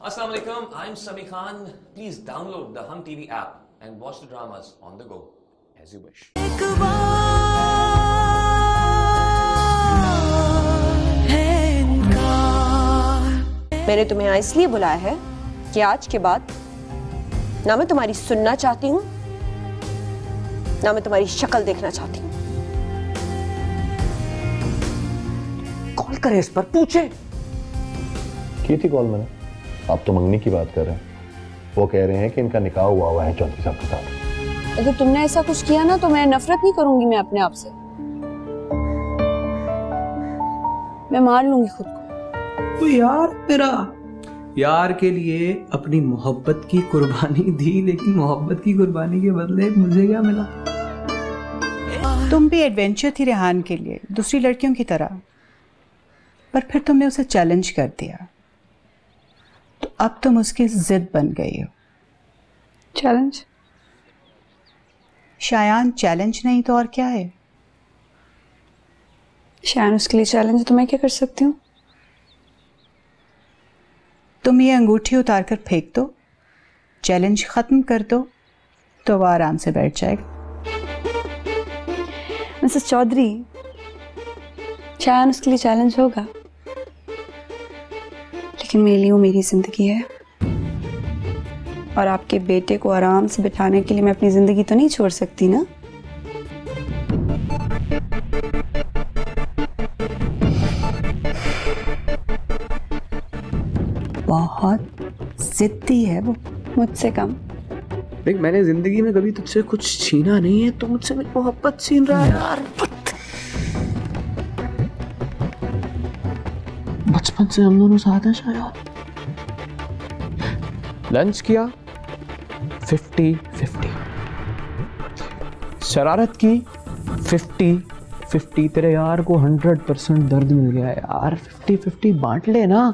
Assalamu alaikum, I'm Sami Khan. Please download the Hum TV app and watch the dramas on the go as you wish. मैंने तुम्हें यहाँ इसलिए बुलाया है कि आज के बाद ना मैं तुम्हारी सुनना चाहती हूँ ना मैं तुम्हारी शक्ल देखना चाहती हूँ। कॉल करे इस पर, पूछे। की थी कॉल मैंने। आप तो मंगनी की बात कर रहे हैं। वो कह रहे हैं कि इनका निकाह हुआ है चौधरी साहब के साथ। अगर तुमने ऐसा कुछ किया ना तो मैं नफरत नहीं करूंगी मैं अपने आप से, मैं मार लूंगी खुद को। तो यार मेरा यार के लिए अपनी मोहब्बत की कुर्बानी दी, लेकिन मोहब्बत की कुर्बानी के बदले मुझे क्या मिला? तुम भी एडवेंचर थी रेहान के लिए दूसरी लड़कियों की तरह, पर फिर तुमने उसे चैलेंज कर दिया तो अब तुम उसकी जिद बन गई हो। चैलेंज? शायान चैलेंज नहीं तो और क्या है? शायद उसके लिए चैलेंज, तो मैं क्या कर सकती हूँ? तुम ये अंगूठी उतार कर फेंक दो, चैलेंज खत्म कर दो तो वह आराम से बैठ जाएगा। मिसेस चौधरी, शायद उसके लिए चैलेंज होगा, लेकिन मेरे लिए वो मेरी जिंदगी है और आपके बेटे को आराम से बिठाने के लिए मैं अपनी जिंदगी तो नहीं छोड़ सकती ना। बहुत जिद्दी है वो, मुझसे कम। देख, मैंने जिंदगी में कभी तुझसे कुछ छीना नहीं है, तो मुझसे मेरी मोहब्बत छीन रहा है यार। बचपन से हम दोनों साथ हैं शायद। लंच किया 50-50, शरारत की 50-50। तेरे यार को 100% दर्द मिल गया है यार। 50-50 बांट ले ना।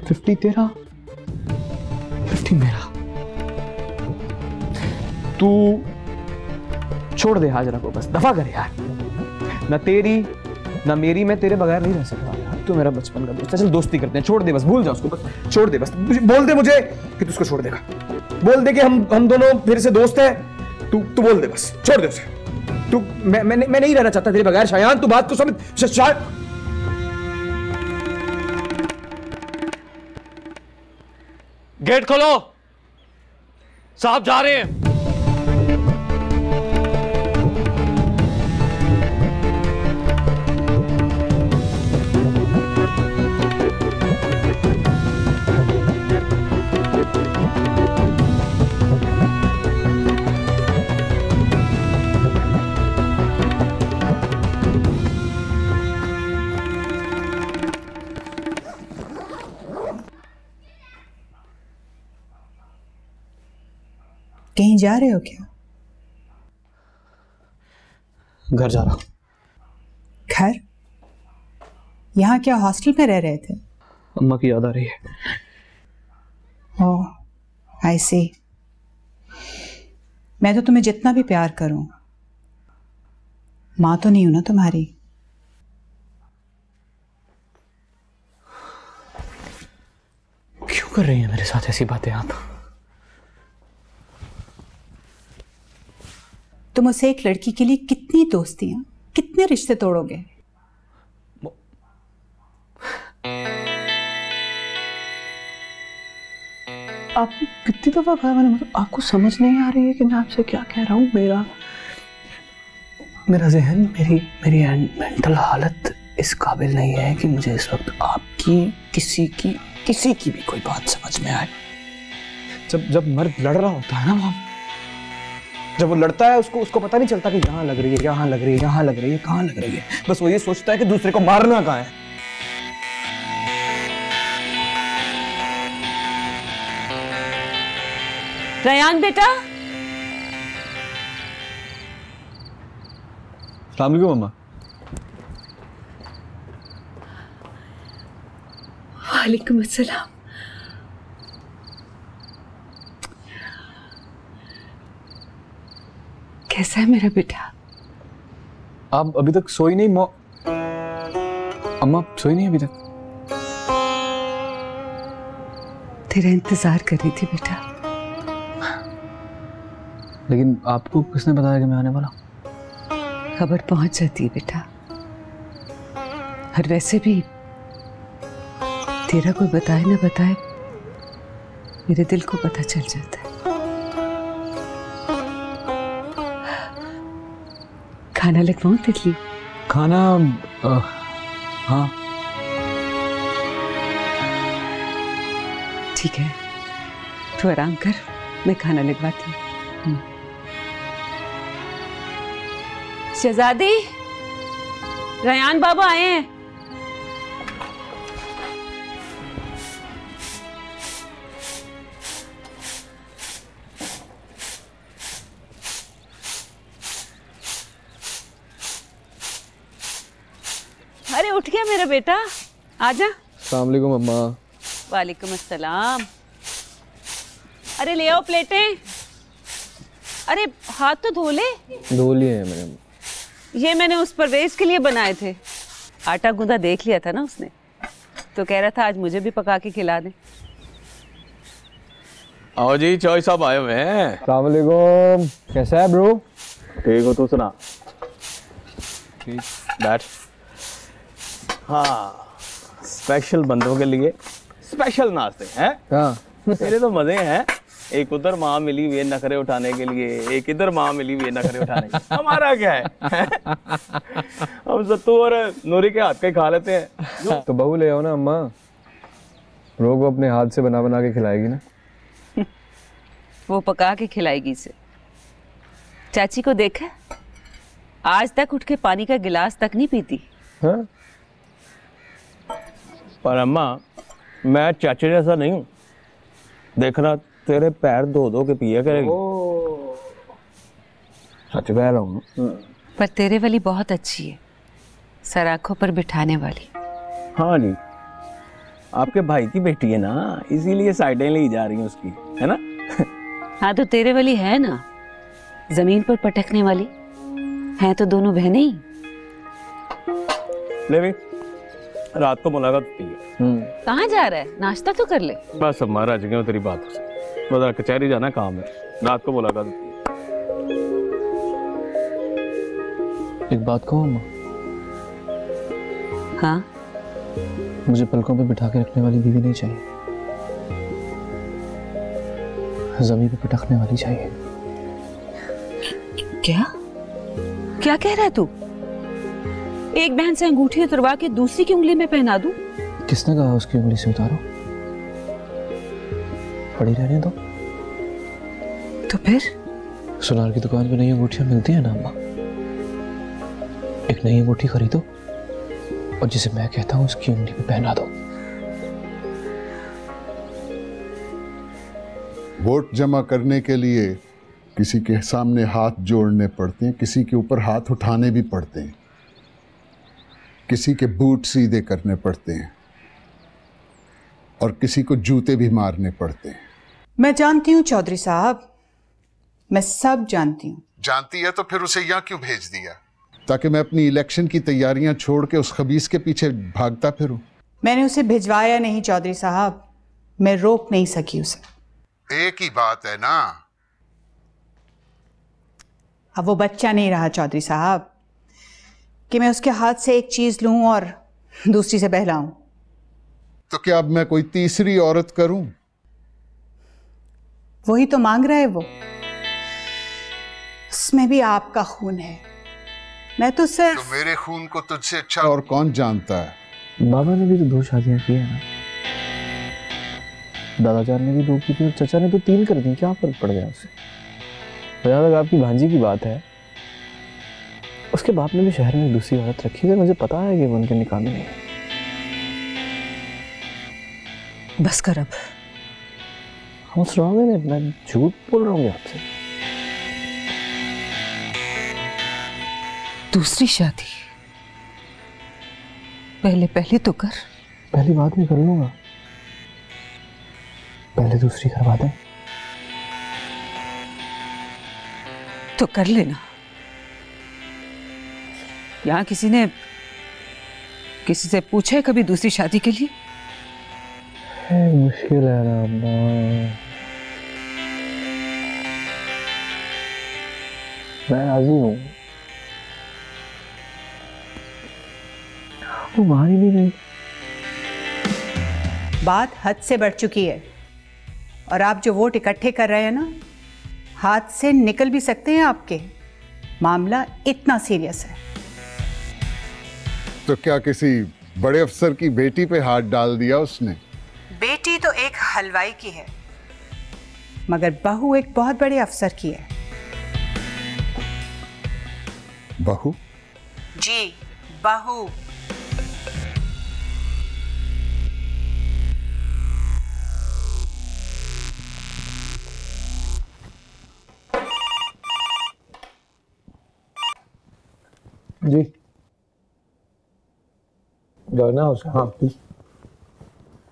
50 तेरा, 50 मेरा। तू छोड़ दे हाजरा को, बस दफा कर यार। ना तेरी ना मेरी, मैं तेरे बगैर नहीं रह सकता यार। तू मेरा बचपन का दोस्त है, चल दोस्ती करते हैं। छोड़ दे बस, भूल जा उसको, बस छोड़ दे। बस बोल दे मुझे कि तू उसको छोड़ देगा। बोल दे कि हम दोनों फिर से दोस्त हैं। तू बोल दे, बस छोड़ दे उसे। तू मैं नहीं रहना चाहता तेरे बगैर शायान। तू बात को समझ। गेट खोलो, साहब जा रहे हैं। कहीं जा रहे हो क्या? घर जा रहा हूं। घर? यहाँ क्या हॉस्टल में रह रहे थे? अम्मा की याद आ रही है। ओह आई सी। मैं तो तुम्हें जितना भी प्यार करूं, मां तो नहीं हूं ना तुम्हारी। क्यों कर रही हैं मेरे साथ ऐसी बातें आप? तुम उसे एक लड़की के लिए कितनी दोस्तियां, कितने रिश्ते तोड़ोगे? आप कितनी दफा कहा मैंने, मतलब आपको समझ नहीं आ रही है कि मैं आपसे क्या कह रहा हूँ? मेरा जहन, मेरी मेंटल हालत इस काबिल नहीं है कि मुझे इस वक्त आपकी किसी की भी कोई बात समझ में आए। जब मर्द लड़ रहा होता है ना, जब वो लड़ता है उसको पता नहीं चलता कि यहाँ लग रही है, यहाँ लग रही है, यहाँ लग रही है, कहाँ लग रही है। बस वो ये सोचता है कि दूसरे को मारना कहाँ है। रेहान बेटा। अस्सलाम वालेकुम अम्मा। वालेकुम अस्सलाम। कैसा है मेरा बेटा? आप अभी तक सोई नहीं? अम्मा सोई नहीं अभी तक? तेरा इंतजार कर रही थी बेटा। लेकिन आपको किसने बताया कि मैं आने वाला? खबर पहुंच जाती है बेटा। और वैसे भी तेरा कोई बताए ना बताए, मेरे दिल को पता चल जाता है। खाना लगवाऊं तितली? खाना हाँ ठीक है, तू आराम कर, मैं खाना लगवाती हूँ। शहजादी, रयान बाबा आए हैं। अरे उठ गया मेरा बेटा, आजा। अस्सलाम वालेकुम अम्मा। वालेकुम अस्सलाम। अरे ले आओ प्लेटें। अरे हाथ तो धो ले। धो लिए हैं मैंने। ये मैंने उस परवेज के लिए बनाए थे। आटा गूंदा देख लिया था ना उसने, तो कह रहा था आज मुझे भी पका के खिला दे। आओ जी, चौई साहब आए हुए हैं। अस्सलाम वालेकुम। कैसा है ब्रो? ठीक हो, तू सुना? ठीक, बैठ। हाँ, स्पेशल बंदों के लिए स्पेशल नाश्ते हैं। हाँ मेरे तो मजे हैं। एक उधर माँ मिली हुई है नखरे उठाने के लिए, एक इधर माँ मिली हुई है नखरे उठाने के लिए। हमारा क्या है? हम सत्तू और नूरी के हाथ का ही खा लेते हैं। तो बहू ले आओ ना अम्मा, ब्रो को अपने हाथ से बना बना के खिलाएगी ना। वो पका के खिलाएगी इसे। चाची को देखा, आज तक उठ के पानी का गिलास तक नहीं पीती। हाँ? पर अम्मा, मैं चाचे जैसा नहीं हूँ। देखना, तेरे पैर धो धो के पिया करेगी। सच कह रहा हूँ। पर तेरे वाली बहुत अच्छी है, सर आंखों पर बिठाने वाली। हाँ जी, आपके भाई की बेटी है ना, इसीलिए साइडें ली जा रही हैं उसकी, है ना? हाँ तो तेरे वाली है ना, जमीन पर पटकने वाली। हैं तो दोनों बहनें ही। ले भी, रात को मुलाकात होती है। कहाँ जा रहा है? नाश्ता तो कर ले। बस अब महाराज गए तेरी बात से, बस कचहरी जाना काम है, रात को मुलाकात होती है। एक बात कहूँ अम्मा, हाँ मुझे पलकों पे बिठा के रखने वाली बीवी नहीं चाहिए, जमीन पे पटकने वाली चाहिए। क्या क्या कह रहा है तू? एक बहन से अंगूठी उतरवा के दूसरी की उंगली में पहना दूं? किसने कहा उसकी उंगली से उतारो? पड़ी रहने दो। तो फिर सुनार की दुकान पे नई अंगूठियां मिलती है ना अम्मा, एक नई अंगूठी खरीदो और जिसे मैं कहता हूँ उसकी उंगली पे पहना दो। वोट जमा करने के लिए किसी के सामने हाथ जोड़ने पड़ते हैं, किसी के ऊपर हाथ उठाने भी पड़ते हैं, किसी के बूट सीधे करने पड़ते हैं और किसी को जूते भी मारने पड़ते हैं। मैं जानती हूँ चौधरी साहब, मैं सब जानती हूँ। जानती है तो फिर उसे यहाँ क्यों भेज दिया? ताकि मैं अपनी इलेक्शन की तैयारियां छोड़ के उस खबीस के पीछे भागता फिरूं। मैंने उसे भिजवाया नहीं चौधरी साहब, मैं रोक नहीं सकी उसे। एक ही बात है ना। अब वो बच्चा नहीं रहा चौधरी साहब कि मैं उसके हाथ से एक चीज लूं और दूसरी से बहलाऊं। तो क्या अब मैं कोई तीसरी औरत करूं? वही तो मांग रहा है वो। उसमें भी आपका खून है, मैं तो सिर्फ। तो मेरे खून को तुझसे अच्छा और कौन जानता है? बाबा ने भी तो 2 शादियां की है ना, दादाजान ने भी 2 की थी और चचा ने तो 3 कर दी। क्या फर्क पड़ गया उससे? जहां तक आपकी भांजी की बात है, उसके बाप ने भी शहर में दूसरी औरत रखी है, मुझे पता है कि वो उनके निकाह में नहीं है। बस कर अब। What's wrong with it? मैं झूठ बोल रहा हूँ आपसे। दूसरी शादी पहले तो कर। पहली बात में कर लूंगा, पहले दूसरी करवा दें। तो कर लेना। यहाँ किसी से पूछा है कभी दूसरी शादी के लिए? मुश्किल है ना अम्मा। मैं राजी हूँ। वो मान ही नहीं रही। बात हद से बढ़ चुकी है और आप जो वोट इकट्ठे कर रहे हैं ना, हाथ से निकल भी सकते हैं आपके। मामला इतना सीरियस है। तो क्या किसी बड़े अफसर की बेटी पे हाथ डाल दिया उसने? बेटी तो एक हलवाई की है, मगर बहू एक बहुत बड़े अफसर की है। बहू? जी, बहू। जी गवर्नर हाउस। हाँ प्लीज।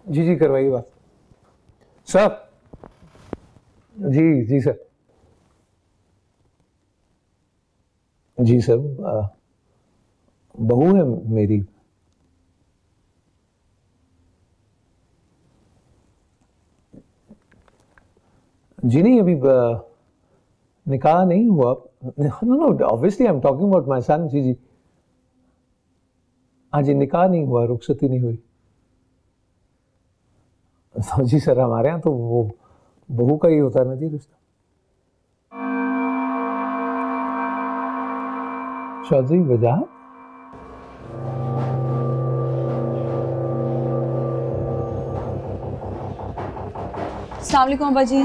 जी जी करवाइए बात। सर। जी जी सर। जी सर, बहू है मेरी। जी नहीं, अभी निकाह नहीं हुआ। No obviously I am talking about my son. जी जी हाँ जी, निकाह नहीं हुआ, रुखसती नहीं हुई। तो जी सर, हमारे यहाँ तो वो बहू का ही होता है ना जी रिश्ता। चौधरी वजाहत। अस्सलाम वालेकुम अब्बा जी।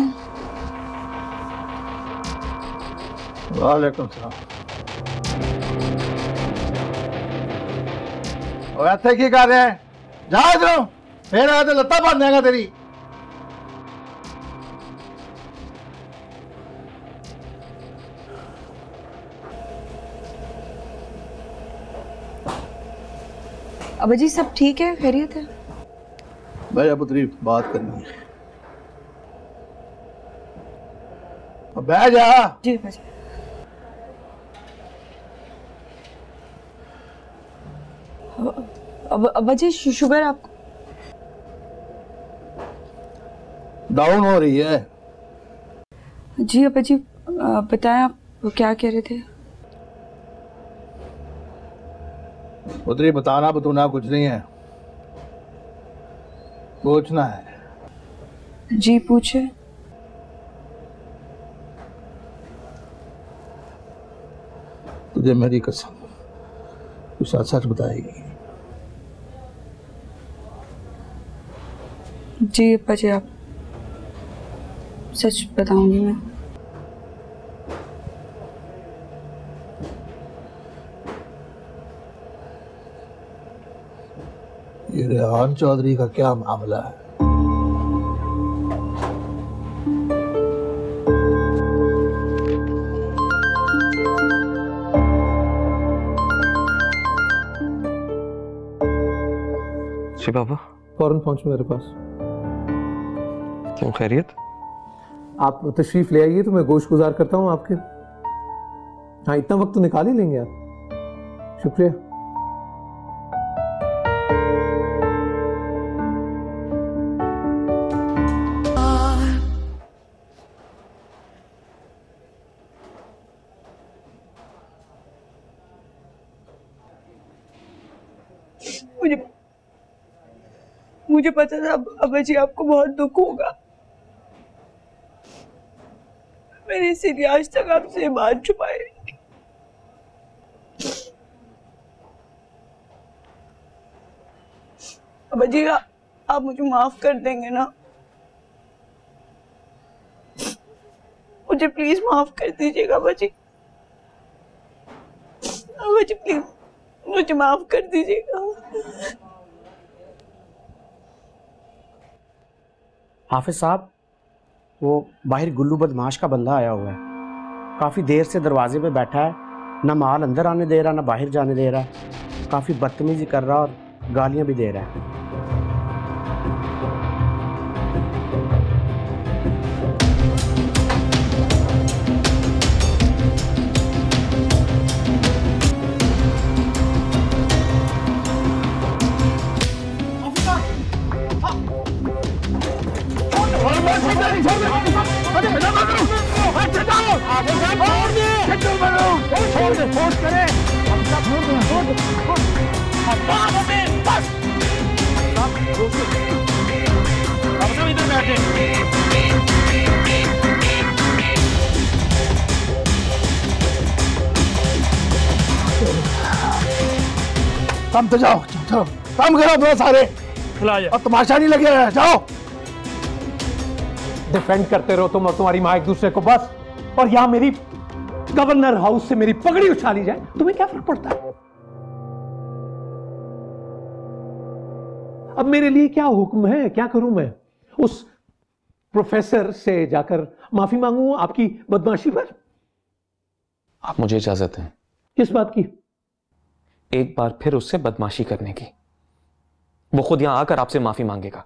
वालेकुम सलाम। और ऐसे की कर रहे हैं? जा इधरों, फिर आया तो लत्ता बन जाएगा तेरी। अब्बा जी सब ठीक है, खैरियत है? भैया पुत्री बात करनी है। अब बैठ जा। जी अब्बा जी। अब्बा जी शुगर आपको डाउन हो रही है। जी अब्बा जी बताएं, आप क्या कह रहे थे? पुत्री बताना बतूना कुछ नहीं है, पूछना है। जी पूछे। तुझे मेरी कसम, तू सच सच बताएगी? जी अब्बा जी, आप सच बताऊंगी मैं। ये रेहान चौधरी का क्या मामला है? जी पापा। फौरन पहुंचो मेरे पास। क्यों, खैरियत? आप तशरीफ ले आइए तो मैं गोश्त गुजार करता हूँ आपके। हाँ, इतना वक्त तो निकाल ही लेंगे आप। शुक्रिया। मुझे पता था अब्बा जी आपको बहुत दुख होगा। मैंने इसीलिए आज तक आपसे बात छुपाई। अब्बा जी आप मुझे माफ कर देंगे ना? मुझे प्लीज माफ कर दीजिएगा अब्बा जी। अब्बा जी प्लीज मुझे माफ कर दीजिएगा। हाफिज साहब, वो बाहर गुल्लू बदमाश का बंदा आया हुआ है। काफ़ी देर से दरवाजे पे बैठा है, ना माल अंदर आने दे रहा ना बाहर जाने दे रहा है। काफ़ी बदतमीजी कर रहा और गालियां भी दे रहा है। काम तो जाओ, चलो काम करो अपना सारे, और तमाशा नहीं लगे, जाओ। डिफेंड करते रहो तुम और तुम्हारी माँ एक दूसरे को बस, और यहां मेरी गवर्नर हाउस से मेरी पगड़ी उछाली जाए, तुम्हें क्या फर्क पड़ता है? अब मेरे लिए क्या हुक्म है, क्या करूं मैं? उस प्रोफेसर से जाकर माफी मांगू आपकी बदमाशी पर? आप मुझे इजाजत है किस बात की? एक बार फिर उससे बदमाशी करने की। वो खुद यहां आकर आपसे माफी मांगेगा।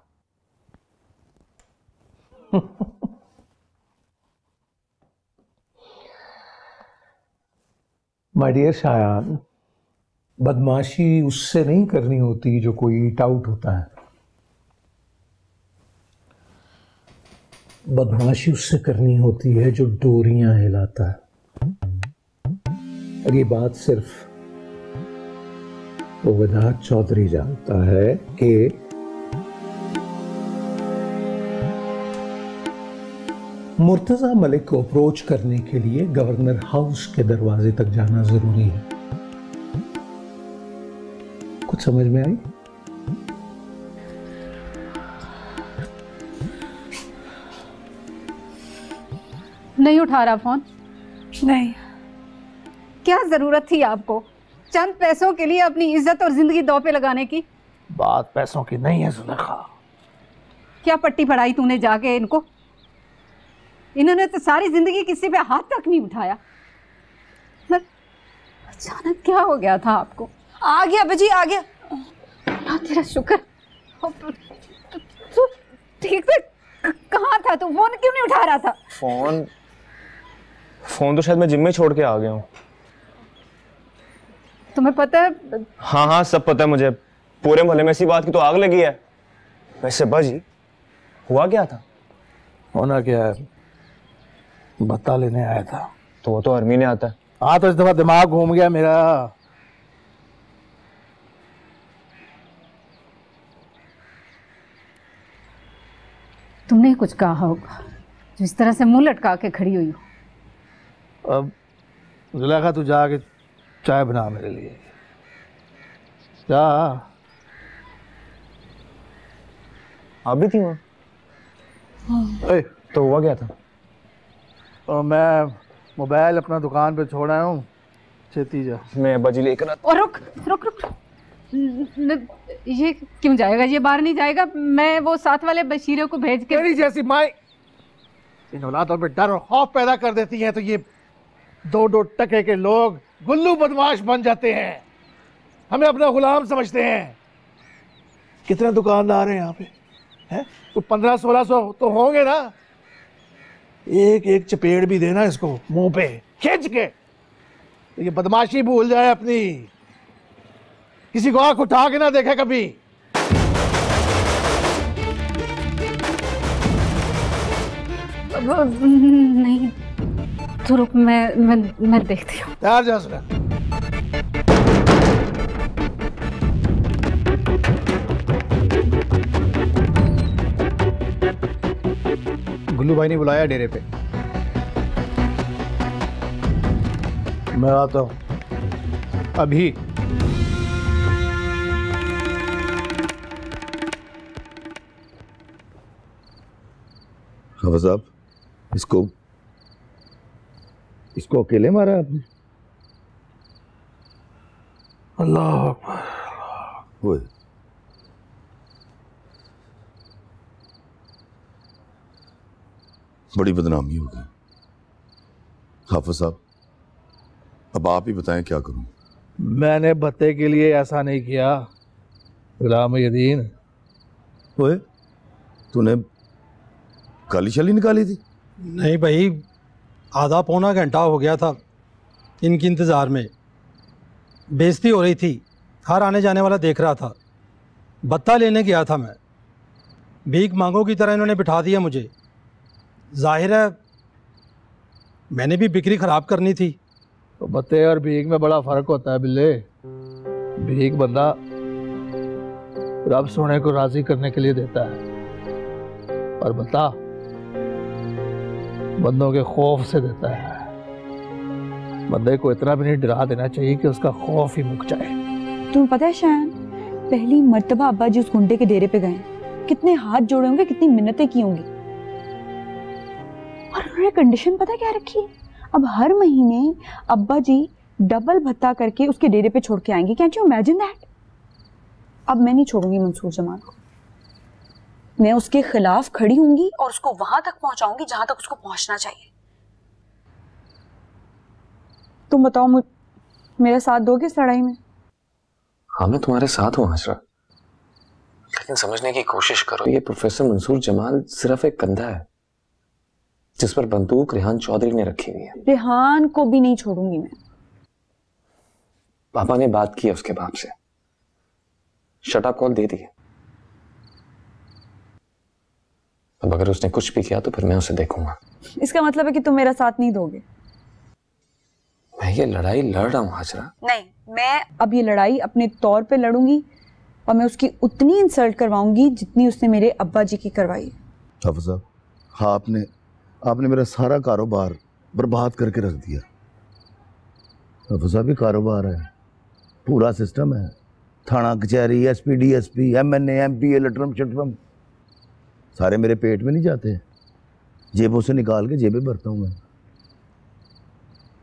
माय डियर शायान, बदमाशी उससे नहीं करनी होती जो कोई टाउट होता है, बदमाशी उससे करनी होती है जो डोरियां हिलाता है। और ये बात सिर्फ वो विधात चौधरी जानता है कि मुर्तजा मलिक को अप्रोच करने के लिए गवर्नर हाउस के दरवाजे तक जाना जरूरी है। कुछ समझ में आई? नहीं उठा रहा फोन? नहीं। क्या जरूरत थी आपको चंद पैसों के लिए अपनी इज्जत और जिंदगी दांव पे लगाने की? बात पैसों की नहीं है जुलेखा। क्या पट्टी पढ़ाई तूने जाके इनको? इन्होंने तो सारी जिंदगी किसी पे हाथ तक नहीं उठाया। अचानक क्या हो गया था आपको? आ गया बजी, आ गया। तेरा शुक्र। तू ठीक से कहाँ था? तू फोन क्यों नहीं उठा रहा था? फोन तो शायद मैं जिम में छोड़ के आ गया हूँ। तुम्हें पता है? हाँ हाँ सब पता है मुझे। पूरे मोहल्ले में ऐसी बात की तो आग लगी है। वैसे बाजी हुआ क्या था? होना क्या है, भत्ता लेने आया था। तो वो तो आर्मी ने आता है। हाँ तो इस दफा दिमाग घूम गया मेरा। तुमने कुछ कहा होगा जो इस तरह से मुंह लटका के खड़ी हुई हो। अब जुलेखा तू जाके चाय बना मेरे लिए, जा। आप भी थी वहाँ? तो हुआ क्या था? और मैं मोबाइल अपना दुकान पे छोड़ आया हूँ, छेती जा। मैं बाजी लेकर आता। और रुक रुक रुक, ये क्यों जाएगा? ये बाहर नहीं जाएगा। मैं वो साथ वाले बशीरों को भेज के। तेरी जैसी माई इन औलादों में डर और खौफ पैदा कर देती है, तो ये दो दो टके के लोग गुल्लू बदमाश बन जाते हैं, हमें अपना गुलाम समझते हैं। कितने दुकानदार हैं यहाँ पे? हैं तो 1500-1600 तो होंगे ना। एक एक चपेट भी देना इसको मुंह पे खींच के, तो ये बदमाशी भूल जाए अपनी, किसी को आंख उठा के ना देखे कभी। नहीं तो रुक, मैं देखती हूँ। तैयार जा सुना। गुल्लू भाई ने बुलाया डेरे पे। मैं आता हूँ अभी। खबर साहब, इसको अकेले मारा आपने? अल्लाह अकबर। ओए, बड़ी बदनामी हो गई। हाफिज साहब, अब आप ही बताएं क्या करूं। मैंने भत्ते के लिए ऐसा नहीं किया गुलाम यदीन। ओए, तूने काली शली निकाली थी? नहीं भाई, आधा पौना घंटा हो गया था इनकी इंतज़ार में। बेइज्जती हो रही थी, हर आने जाने वाला देख रहा था। भत्ता लेने गया था मैं, भीख मांगों की तरह इन्होंने बिठा दिया मुझे। जाहिर है मैंने भी बिक्री ख़राब करनी थी। तो बत्ते और भीख में बड़ा फ़र्क होता है बिल्ले। भीख बंदा रब सोने को राज़ी करने के लिए देता है और बता बंदों के खौफ से देता है। बंदे को इतना भी नहीं डरा देना चाहिए कि उसका खौफ ही मुक जाए। तुम्हें पता है शायन, पहली मर्तबा अब्बा जी उस गुंडे के डेरे पे गए, कितने हाथ जोड़े होंगे, कितनी मिन्नतें की होंगी, और उन्होंने कंडीशन पता क्या रखी है? अब हर महीने अब्बा जी डबल भत्ता करके उसके डेरे पे छोड़ के आएंगे। Cantt you imagine that? अब मैं नहीं छोड़ूंगी मंसूर जमाल को। मैं उसके खिलाफ खड़ी होंगी और उसको वहां तक पहुंचाऊंगी जहां तक उसको पहुंचना चाहिए। तुम बताओ, मेरा साथ दोगे इस लड़ाई में? हाँ, मैं तुम्हारे साथ हूँ आशरा, लेकिन समझने की कोशिश करो, ये प्रोफेसर मंसूर जमाल सिर्फ एक कंधा है जिस पर बंदूक रेहान चौधरी ने रखी हुई है। रेहान को भी नहीं छोड़ूंगी मैं। पापा ने बात की है उसके बाप से, शटअप कॉल दे दी है। अब अगर उसने कुछ भी किया तो फिर मैं उसे देखूंगा। इसका मतलब है कि तुम मेरा साथ नहीं दोगे? मैं ये लड़ाई लड़ रहा हूँ हाजरा। नहीं, मैं अब ये लड़ाई अपने तौर पे लड़ूंगी और मैं उसकी उतनी इंसल्ट करवाऊंगी जितनी उसने मेरे अब्बा जी की करवाई। हाफिज साहब, हाँ आपने मेरा सारा कारोबार बर्बाद करके रख दिया। हाफिज साहब, भी कारोबार है, पूरा सिस्टम है, थाना कचहरी, एसपी, डीएसपी, एमएनए, एमपीए, लटरम शटरम सारे मेरे पेट में नहीं जाते, जेबों से निकाल के जेबें भरता हूँ मैं।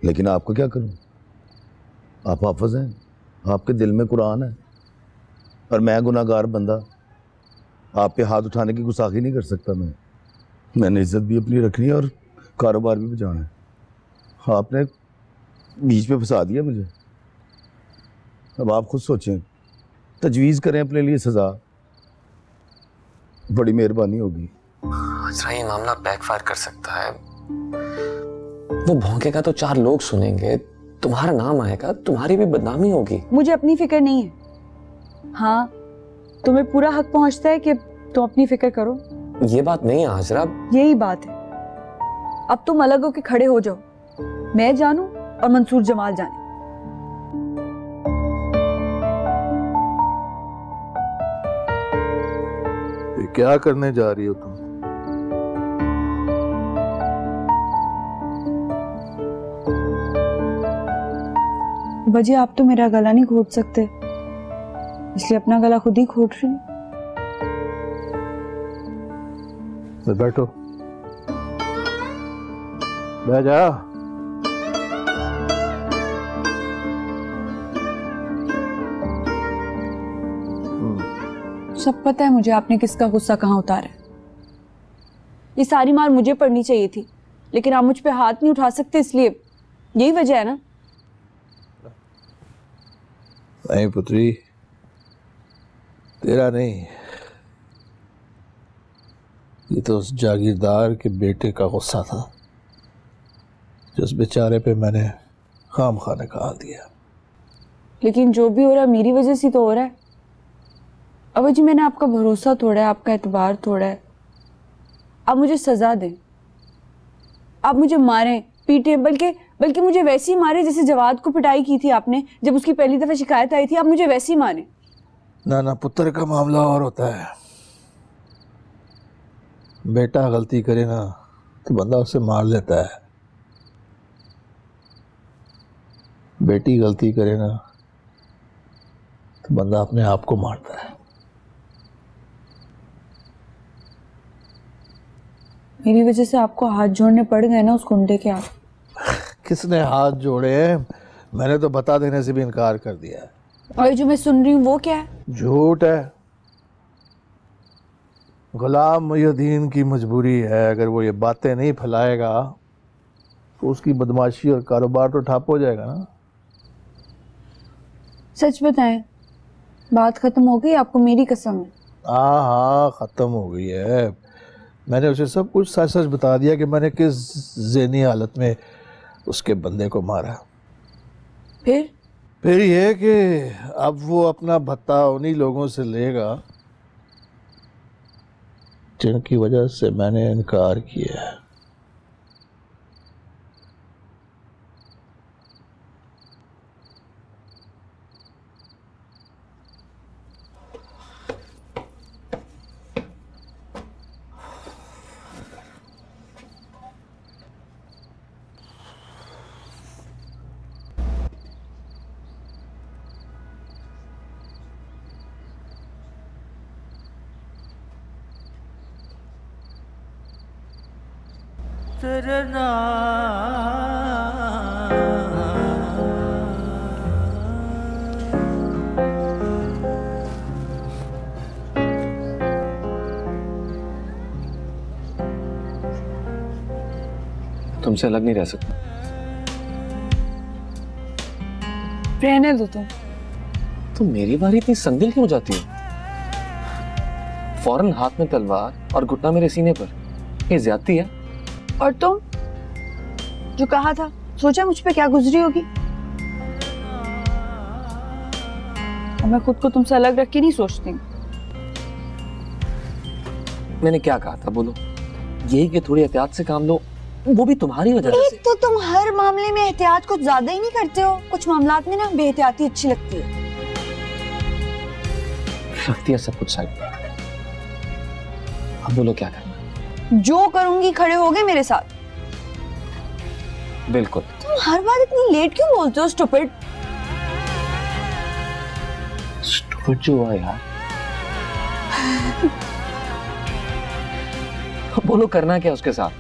लेकिन आपको क्या करूँ, आप हाफिज हैं, आपके दिल में कुरान है, और मैं गुनाहगार बंदा, आप पे हाथ उठाने की गुस्ताखी नहीं कर सकता। मैंने इज्जत भी अपनी रखनी है और कारोबार भी बचाना है। आपने बीच में फंसा दिया मुझे। अब आप खुद सोचें, तजवीज़ करें अपने लिए सज़ा, बड़ी मेहरबानी होगी। अच्छा, ये मामला बैकफायर कर सकता है। वो भौंकेगा तो 4 लोग सुनेंगे, तुम्हारा नाम आएगा, तुम्हारी भी बदनामी होगी। मुझे अपनी फिक्र नहीं है। हाँ, तुम्हें पूरा हक पहुंचता है कि तुम अपनी फिक्र करो। ये बात नहीं है हाजरा। यही बात है। अब तुम अलग होके खड़े हो जाओ, मैं जानूं और मंसूर जमाल जाने। ये क्या करने जा रही हो तुम? बजे, आप तो मेरा गला नहीं घोट सकते, इसलिए अपना गला खुद ही घोट रही हूँ। तो बैठो, बैठ जा। सब पता है मुझे आपने किसका गुस्सा कहाँ उतारा है। ये सारी मार मुझे पड़नी चाहिए थी, लेकिन आप मुझ पे हाथ नहीं उठा सकते, इसलिए यही वजह है ना? नहीं पुत्री, तेरा नहीं, ये तो उस जागीरदार के बेटे का गुस्सा था, जिस बेचारे पे मैंने खामखा निकाल दिया। लेकिन जो भी हो रहा है मेरी वजह से तो हो रहा है। अब जी, मैंने आपका भरोसा तोड़ा है, आपका एतबार तोड़ा है। आप मुझे सजा दें, आप मुझे मारें, पीटें, बल्कि मुझे वैसे ही मारे जैसे जवाद को पिटाई की थी आपने जब उसकी पहली दफा शिकायत आई थी। आप मुझे वैसे ही मारें। ना, पुत्र का मामला और होता है। बेटा गलती करे ना तो बंदा उसे मार लेता है, बेटी गलती करे ना तो बंदा अपने आप को मारता है। मेरी वजह से आपको हाथ जोड़ने पड़ गए ना उस गुंडे के हाथ। किसने हाथ जोड़े हैं? मैंने तो बता देने से भी इनकार कर दिया है। और जो मैं सुन रही हूँ वो क्या है? झूठ है। गुलाम मुहिउद्दीन की मजबूरी है, अगर वो ये बातें नहीं फैलाएगा तो उसकी बदमाशी और कारोबार तो ठप हो जाएगा ना। सच बताएं, बात खत्म हो गई? आपको मेरी कसम है। हाँ, खत्म हो गई है। मैंने उसे सब कुछ सच सच बता दिया कि मैंने किस ज़हनी हालत में उसके बंदे को मारा। फिर ये कि अब वो अपना भत्ता उन्हीं लोगों से लेगा जिनकी वजह से मैंने इनकार किया है। तेरे नाम। तुमसे अलग नहीं रह सकता। रहने दो तुम मेरी बारी इतनी संदिल क्यों हो जाती हो? फौरन हाथ में तलवार और घुटना मेरे सीने पर, ये ज्यादती है। और तुम जो कहा था, सोचा मुझ पे क्या गुजरी होगी? और मैं खुद को तुमसे अलग रख के नहीं सोचती। मैंने क्या कहा था बोलो? यही कि थोड़ी एहतियात से काम लो, वो भी तुम्हारी वजह से। तो तुम हर मामले में एहतियात कुछ ज्यादा ही नहीं करते हो? कुछ मामलात में ना बेहतियाती अच्छी लगती है। रखती है सब कुछ साइड पर। अब बोलो क्या करना? जो करूंगी खड़े होगे मेरे साथ? बिल्कुल। तुम हर बार इतनी लेट क्यों बोलते हो? स्टूपिड। स्टूपिड जो हुआ यार। बोलो करना क्या उसके साथ?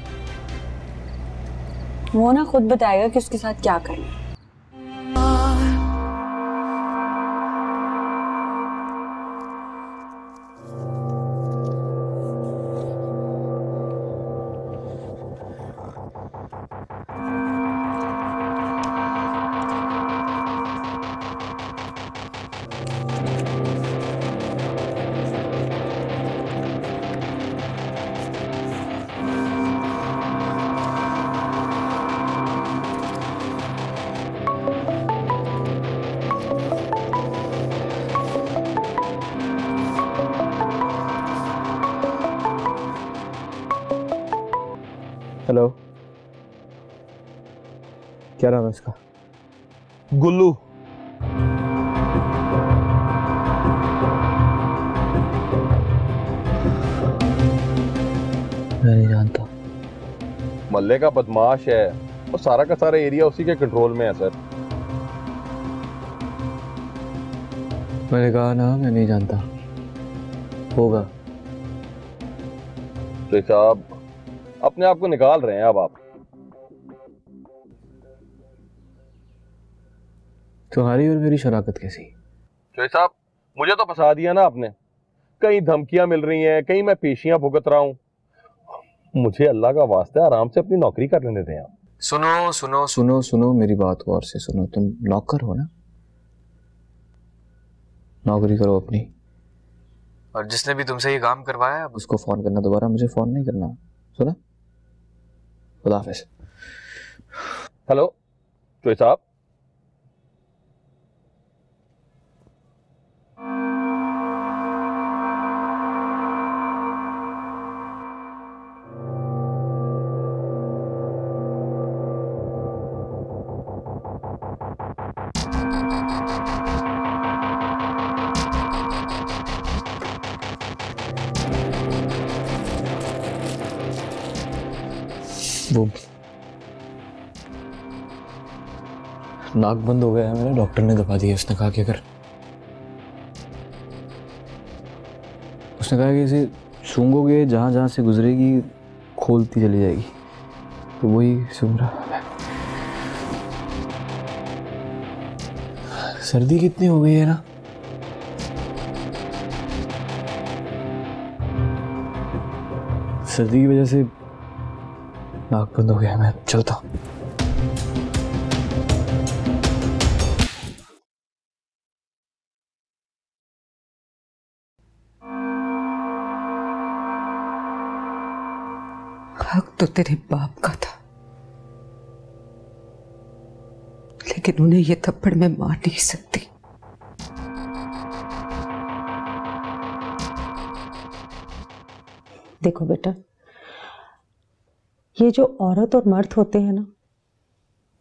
वो ना खुद बताएगा कि उसके साथ क्या करना। हेलो, क्या नाम है इसका? गुल्लू। मैं नहीं जानता। मल्ले का बदमाश है और सारा का सारा एरिया उसी के कंट्रोल में है सर। मैंने कहा ना मैं नहीं जानता। होगा तो साहब अपने आप को निकाल रहे हैं अब आप। तुम्हारी और मेरी शराकत कैसी? तो साहब मुझे तो फंसा दिया ना आपने। कहीं धमकियां मिल रही हैं, कहीं मैं पेशियां भुगत रहा हूं। मुझे अल्लाह का वास्ता आराम से अपनी नौकरी कर लेने दें आप। सुनो सुनो सुनो सुनो, मेरी बात गौर से सुनो। तुम नौकर हो ना, नौकरी करो अपनी। और जिसने भी तुमसे ये काम करवाया अब उसको फोन करना, दोबारा मुझे फोन नहीं करना, सुना? खुदा हाफिज़। हेलो तो साहब, वो नाक बंद हो गया है मेरा, डॉक्टर ने दबा दिया। उसने कहा कि अगर उसने कहा कि इसे सूंघोगे जहां जहां से गुजरेगी खोलती चली जाएगी, तो वही सूंघ रहा है। सर्दी कितनी हो गई है ना। सर्दी की वजह से नाक बंद हो गया। मैं चलता हूं। हक तो तेरे बाप का था, लेकिन उन्हें ये थप्पड़ मैं मार नहीं सकती। देखो बेटा, ये जो औरत और मर्द होते हैं ना,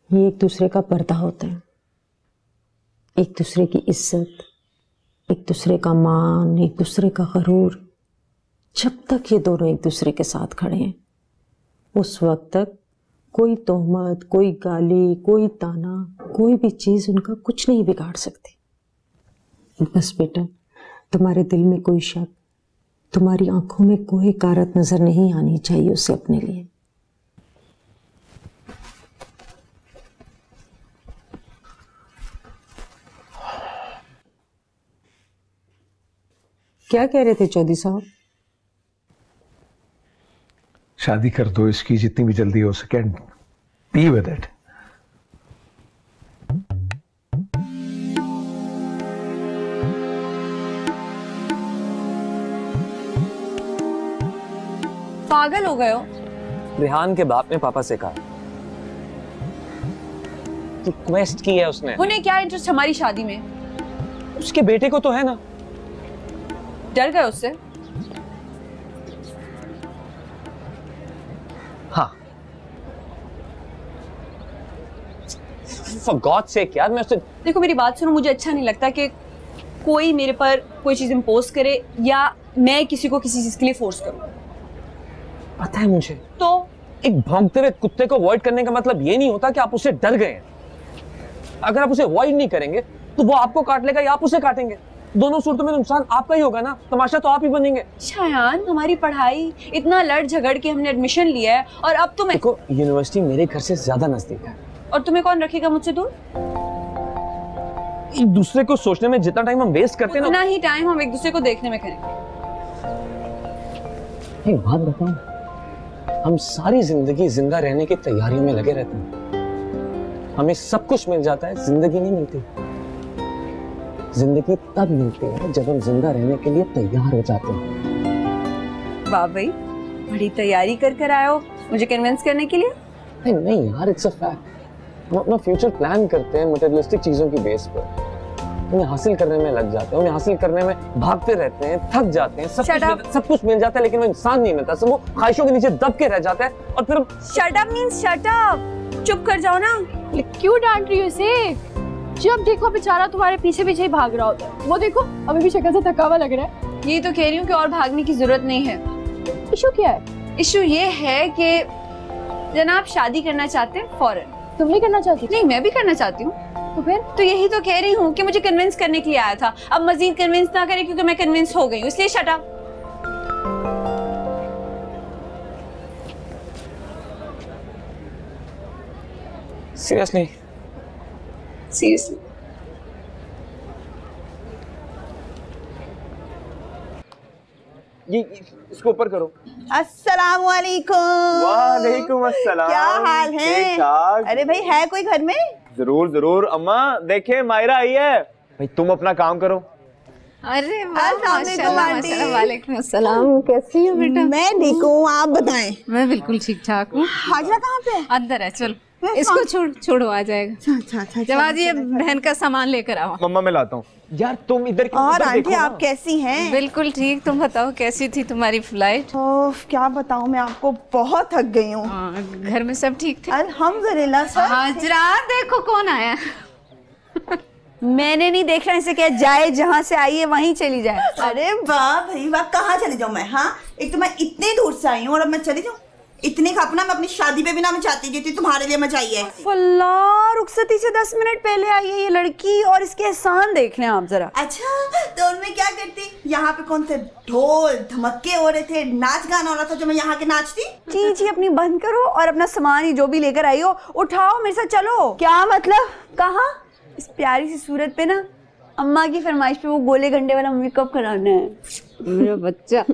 ये एक दूसरे का पर्दा होते हैं। एक दूसरे की इज्जत, एक दूसरे का मान, एक दूसरे का गरूर। जब तक ये दोनों एक दूसरे के साथ खड़े हैं, उस वक्त तक कोई तोहमत, कोई गाली, कोई ताना, कोई भी चीज उनका कुछ नहीं बिगाड़ सकती। बस बेटा, तुम्हारे दिल में कोई शक, तुम्हारी आंखों में कोई कारत नजर नहीं आनी चाहिए उसे अपने लिए। क्या कह रहे थे चौधरी साहब? शादी कर दो इसकी जितनी भी जल्दी हो सके, बी विद इट। पागल हो गए हो? रेहान के बाप ने पापा से कहा, रिक्वेस्ट की है उसने। उन्हें क्या इंटरेस्ट हमारी शादी में? उसके बेटे को तो है ना। डर गए उससे? हाँ। For God's sake यार, मैं उससे। देखो मेरी बात सुनो, मुझे अच्छा नहीं लगता कि कोई मेरे पर कोई चीज इम्पोज करे या मैं किसी को किसी चीज के लिए फोर्स करूं। पता है मुझे। तो एक भौंकते हुए कुत्ते को अवॉइड करने का मतलब ये नहीं होता कि आप उससे डर गए हैं। अगर आप उसे अवॉइड नहीं करेंगे तो वो आपको काट लेगा या आप उसे काटेंगे। दोनों सूरतों में नुकसान आपका ही होगा ना, तमाशा तो आप ही बनेंगे। शायान, हमारी पढ़ाई इतना लड़ झगड़ के हमने एडमिशन लिया है और अब तुम्हें। देखो यूनिवर्सिटी मेरे घर से ज्यादा नजदीक है। और तुम्हें कौन रखेगा मुझसे दूर? एक दूसरे को सोचने में जितना टाइम हम वेस्ट करते हैं ना, उतना ही टाइम हम एक दूसरे को देखने में करेंगे। एक बात बताऊं, हम सारी जिंदगी जिंदा रहने की तैयारियों में लगे रहते हैं। हमें सब कुछ मिल जाता है, जिंदगी नहीं मिलती। जिंदगी तब मिलती है जब हम जिंदा रहने के लिए तैयार हो जाते हैं। वाह भाई, बड़ी तैयारी कर आए हो मुझे कन्विंस करने के लिए। नहीं यार, इट्स अ फैक्ट। हम अपना फ्यूचर प्लान करते हैं मटेरियलिस्टिक चीजों की बेस पर। उन्हें हासिल करने में लग जाते हैं, उन्हें हासिल करने में भागते रहते हैं, थक जाते हैं, सब कुछ मिल जाता है लेकिन वो इंसान नहीं मिलता। सब वो ख्वाहिशों के नीचे दब के रह जाता है और फिर shut up means shut up, चुप कर जाओ ना। क्यों डांट रही हो इसे? जब देखो बेचारा तुम्हारे पीछे पीछे ही भाग रहा होता है। वो देखो अभी भी शक्ल से थका हुआ लग रहा है। यही तो कह रही हूँ कि और भागने की जरूरत नहीं है। इशू क्या है? इशू ये है कि जनाब शादी करना चाहते हैं फौरन। तुम नहीं करना चाहती? नहीं, मैं भी करना चाहती हूँ। तो फिर? तो यही तो कह रही हूँ कि मुझे कन्विंस करने के लिए आया था। अब मजीद कन्विंस ना करे क्योंकि मैं कन्विंस हो गई हूँ, इसलिए शट अप। सीरियसली सीरियसली ये इसको ऊपर करो। अस्सलाम वालेकुम। वालेकुम अस्सलाम। क्या हाल है? ठीक-ठाक। अरे भाई है कोई घर में? जरूर जरूर। अम्मा देखिए मायरा आई है। भाई तुम अपना काम करो। अरे माशाल्लाह। वालेकुम अस्सलाम। कैसी हो बेटा? मैं ठीक हूँ, आप बताएं। मैं बिल्कुल ठीक ठाक हूँ। हाजरा कहाँ पे है? अंदर है, चलो इसको छोड़ो आ जाएगा। अच्छा। जवाब ये बहन का सामान लेकर आओ। मम्मा मैं लाता हूँ। यार तुम इधर क्यों? और आंटी आप कैसी हैं? बिल्कुल ठीक। तुम बताओ कैसी थी तुम्हारी फ्लाइट? ओह क्या बताऊँ मैं आपको, बहुत थक गई हूँ। घर में सब ठीक थे? अल्हम्दुलिल्लाह सर। हाजरा देखो कौन आया। मैंने नहीं देखना, इसे क्या जाए जहाँ से आई है वहीं चली जाए। अरे वाह भाई वाह, कहाँ चली जाऊँ मैं? हाँ, एक तो मैं इतने दूर से आई हूँ और अब मैं चली जाऊँ? इतनी खपना मैं अपनी शादी पे भी ना मचाती थी, तुम्हारे लिए मचाई है। अल्लाह, रुखसती से 10 मिनट पहले आई है ये लड़की और इसके एहसान देख लें आप जरा। अच्छा तो उनमें क्या करती? यहाँ पे कौन से ढोल धमक्के हो रहे थे, नाच गाना हो रहा था जो मैं यहाँ के नाचती? जी अपनी बंद करो और अपना सामान ही जो भी लेकर आई हो उठाओ, मेरे साथ चलो। क्या मतलब? कहाँ? इस प्यारी सी सूरत पे ना अम्मा की फरमाइश पे वो गोले घंटे वाला मेकअप कराना है। मेरा बच्चा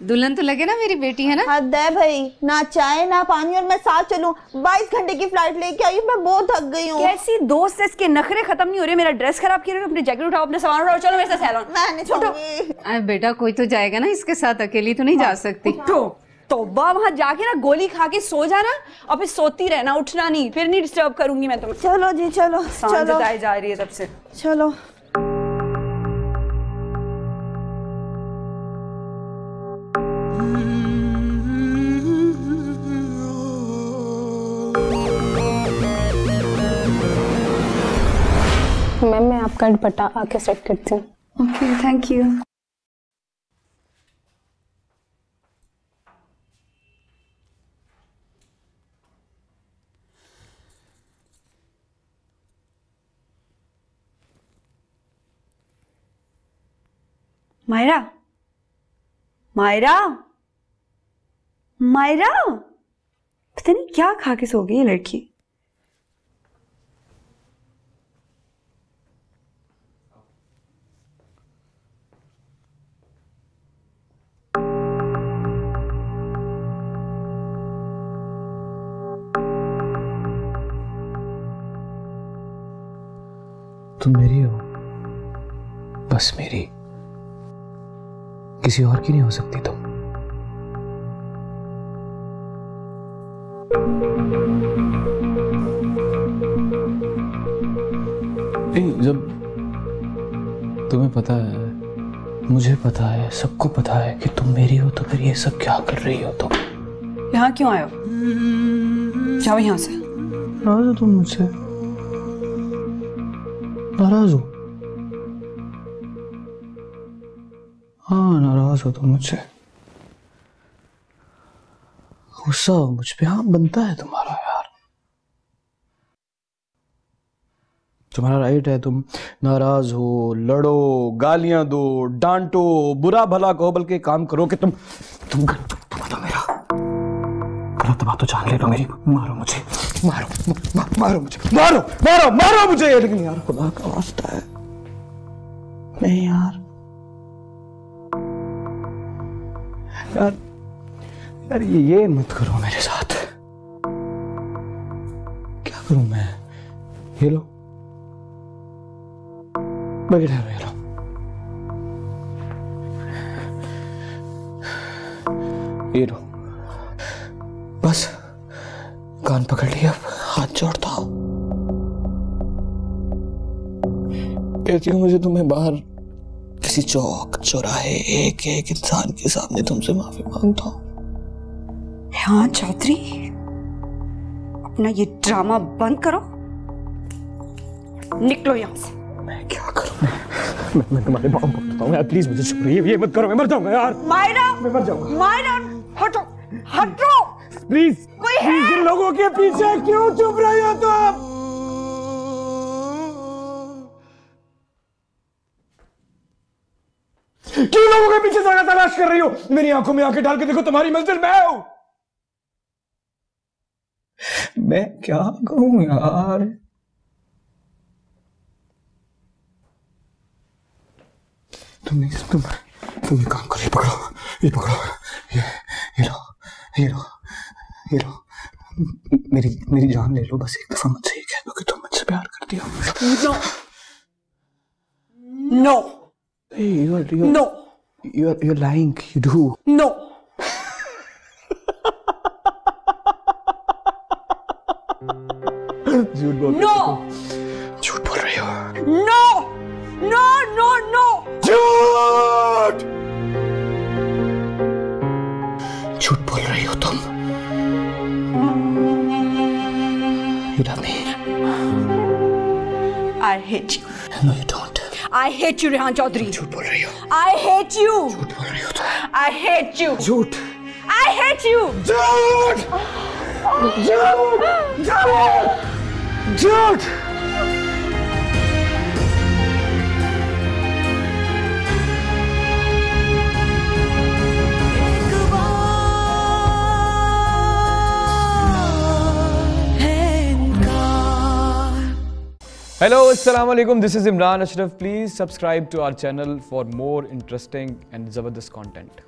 दुल्हन तो लगे ना मेरी बेटी है ना। हद है भाई, ना चाय ना पानी और मैं साथ चलूं। 22 घंटे की फ्लाइट लेके आई, मैं बहुत थक गई हूँ। कैसी दोस्त है, इसके नखरे खत्म नहीं हो रहे। मेरा ड्रेस खराब किया, अपनी जैकेट उठाओ, अपने सामान उठाओ, चलो मेरे साथ सैलून। मैं नहीं छोड़ूंगी। अरे बेटा कोई तो जाएगा ना इसके साथ, अकेली तो नहीं जा सकती। तौबा, वहां जाके ना गोली खा के सो जाना और फिर सोती रहना, उठना नहीं, फिर नहीं डिस्टर्ब करूंगी मैं तुम्हें। चलो जी चलो चलो, जताई जा रही है तब से। चलो मैम मैं आपका दुपट्टा आके सेट करती हूँ। Okay thank you. Myra Myra Myra, पता नहीं क्या खा के सो गई ये लड़की। तुम मेरी हो, बस मेरी, किसी और की नहीं हो सकती तुम। जब तुम्हें पता है, मुझे पता है, सबको पता है कि तुम मेरी हो, तो फिर ये सब क्या कर रही हो तुम? यहाँ क्यों आए हो? जाओ यहाँ से। नाराज हो तुम मुझसे? नाराज हो? हाँ, नाराज हो तुम मुझसे, गुस्सा हो मुझ पे। हाँ, बनता है तुम्हारा यार, तुम्हारा राइट है, तुम नाराज हो, लड़ो, गालियां दो, डांटो, बुरा भला कहो, बल्कि काम करो कि तुम गलत मेरा गलत बात तो जान ले लो मेरी। मारो मुझे, मारो मुझे, मारो मुझे, लेकिन यार खुदा का वास्ता है नहीं यार, यार ये मत करो मेरे साथ। क्या करूं मैं? ये लो, बैठा है, ये लो, ये लो, बस कान पकड़ लिया, हाथ जोड़ता हूं, कहती हूँ मुझे तुम्हें बाहर किसी चौक चौराहे एक एक इंसान के सामने तुमसे माफी मांगता हूं। हाँ चौधरी, अपना ये ड्रामा बंद करो, निकलो यहाँ से। मैं क्या करूं? मैं तुम्हारे बाप को बताता हूँ यार, प्लीज मुझे छोड़िए, ये मत करो, मैं मर जाऊंगा यार। मायरा, मैं मर जाऊंगा। मायरा, हटो, हटो, प्लीज। कोई है? इन लोगों के पीछे क्यों चुप रही हो तुम? क्यों लोगों के पीछे जगह तलाश कर रही हो? मेरी आंखों में आंखें डाल के देखो, तुम्हारी मंजिल मैं हूं। मैं क्या कहूं यार? तुम ये काम करो, ये पकड़ो, ये लो, मेरी जान ले लो, बस एक दफा मुझसे ये कह दो कि तुम मुझसे प्यार करती हो। No. Hey, No. You're lying. You do. No. झूठ बोल No. झूठ बोल रही हो। No. No. No. No. झूठ बोल रही हो तुम। You love me. I hate you. No, you don't. I hate you, Rehan Chaudhary. झूठ बोल रही हो। I hate you. झूठ बोल रही हो तुम। I hate you. झूठ। I hate you. झूठ। झूठ। Hello, assalamu alaikum. This is Imran Ashraf. Please subscribe to our channel for more interesting and Zabardast content.